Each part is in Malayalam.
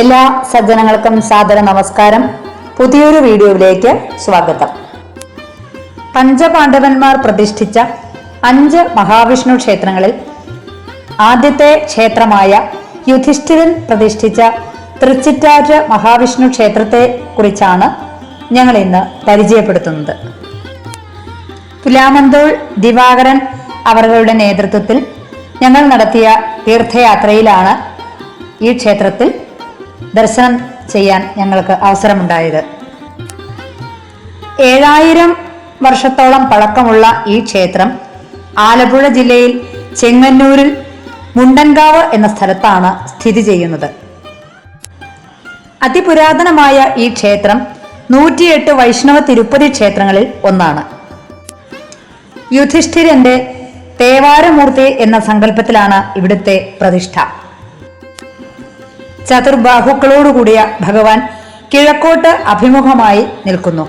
എല്ലാ സജ്ജനങ്ങൾക്കും സാദര നമസ്കാരം. പുതിയൊരു വീഡിയോയിലേക്ക് സ്വാഗതം. പഞ്ചപാണ്ഡവന്മാർ പ്രതിഷ്ഠിച്ച 5 മഹാവിഷ്ണു ക്ഷേത്രങ്ങളിൽ ആദ്യത്തെ ക്ഷേത്രമായ യുധിഷ്ഠിരൻ പ്രതിഷ്ഠിച്ച തൃച്ചിറ്റാറ്റ് മഹാവിഷ്ണു ക്ഷേത്രത്തെ കുറിച്ചാണ് ഞങ്ങൾ ഇന്ന് പരിചയപ്പെടുത്തുന്നത്. പുലാമന്തോൾ ദിവാകരൻ അവരുടെ നേതൃത്വത്തിൽ ഞങ്ങൾ നടത്തിയ തീർത്ഥയാത്രയിലാണ് ഈ ക്ഷേത്രത്തിൽ ദർശനം ചെയ്യാൻ ഞങ്ങൾക്ക് അവസരമുണ്ടായത്. 7000 വർഷത്തോളം പഴക്കമുള്ള ഈ ക്ഷേത്രം ആലപ്പുഴ ജില്ലയിൽ ചെങ്ങന്നൂരിൽ മുണ്ടൻകാവ് എന്ന സ്ഥലത്താണ് സ്ഥിതി ചെയ്യുന്നത്. അതിപുരാതനമായ ഈ ക്ഷേത്രം 108 വൈഷ്ണവ തിരുപ്പതി ക്ഷേത്രങ്ങളിൽ ഒന്നാണ്. യുധിഷ്ഠിരന്റെ തേവാരമൂർത്തി എന്ന സങ്കല്പത്തിലാണ് ഇവിടുത്തെ പ്രതിഷ്ഠ. ചതുർബാഹുക്കളോടുകൂടിയ ഭഗവാൻ കിഴക്കോട്ട് അഭിമുഖമായി നിൽക്കുന്നു.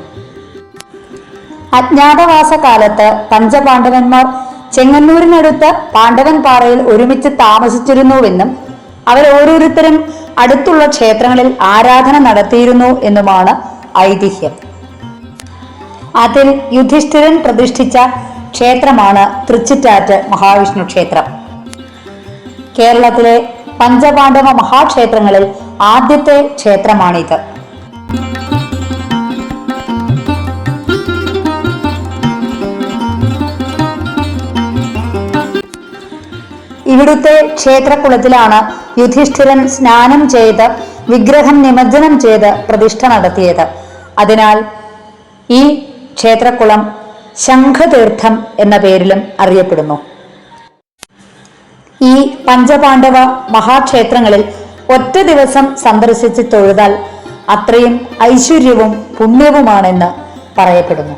അജ്ഞാതവാസ കാലത്ത് പഞ്ചപാണ്ഡവന്മാർ ചെങ്ങന്നൂരിനടുത്ത് പാണ്ഡവൻ പാറയിൽ ഒരുമിച്ച് താമസിച്ചിരുന്നുവെന്നും അവർ ഓരോരുത്തരും അടുത്തുള്ള ക്ഷേത്രങ്ങളിൽ ആരാധന നടത്തിയിരുന്നു എന്നുമാണ് ഐതിഹ്യം. അതിൽ യുധിഷ്ഠിരൻ പ്രതിഷ്ഠിച്ച ക്ഷേത്രമാണ് തൃച്ചിറ്റാറ്റ് മഹാവിഷ്ണു ക്ഷേത്രം. കേരളത്തിലെ പഞ്ചപാണ്ഡവ മഹാക്ഷേത്രങ്ങളിൽ ആദ്യത്തെ ക്ഷേത്രമാണിത്. ഇവിടുത്തെ ക്ഷേത്രകുളത്തിലാണ് യുധിഷ്ഠിരൻ സ്നാനം ചെയ്ത് വിഗ്രഹം നിമജ്ജനം ചെയ്ത് പ്രതിഷ്ഠ നടത്തിയത്. അതിനാൽ ഈ ക്ഷേത്രകുളം ശംഖതീർത്ഥം എന്ന പേരിലും അറിയപ്പെടുന്നു. ഈ പഞ്ചപാണ്ഡവ മഹാക്ഷേത്രങ്ങളിൽ ഒറ്റ ദിവസം സന്ദർശിച്ച് തൊഴുതാൽ അത്രയും ഐശ്വര്യവും പുണ്യവുമാണെന്ന് പറയപ്പെടുന്നു.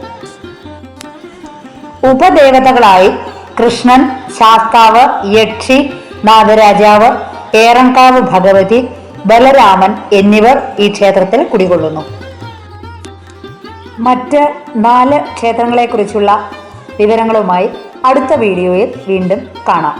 ഉപദേവതകളായി കൃഷ്ണൻ, ശാസ്താവ്, യക്ഷി, നാഗരാജാവ്, ഏറങ്കാവ് ഭഗവതി, ബലരാമൻ എന്നിവർ ഈ ക്ഷേത്രത്തിൽ കുടികൊള്ളുന്നു. മറ്റ് 4 ക്ഷേത്രങ്ങളെ കുറിച്ചുള്ള വിവരങ്ങളുമായി അടുത്ത വീഡിയോയിൽ വീണ്ടും കാണാം.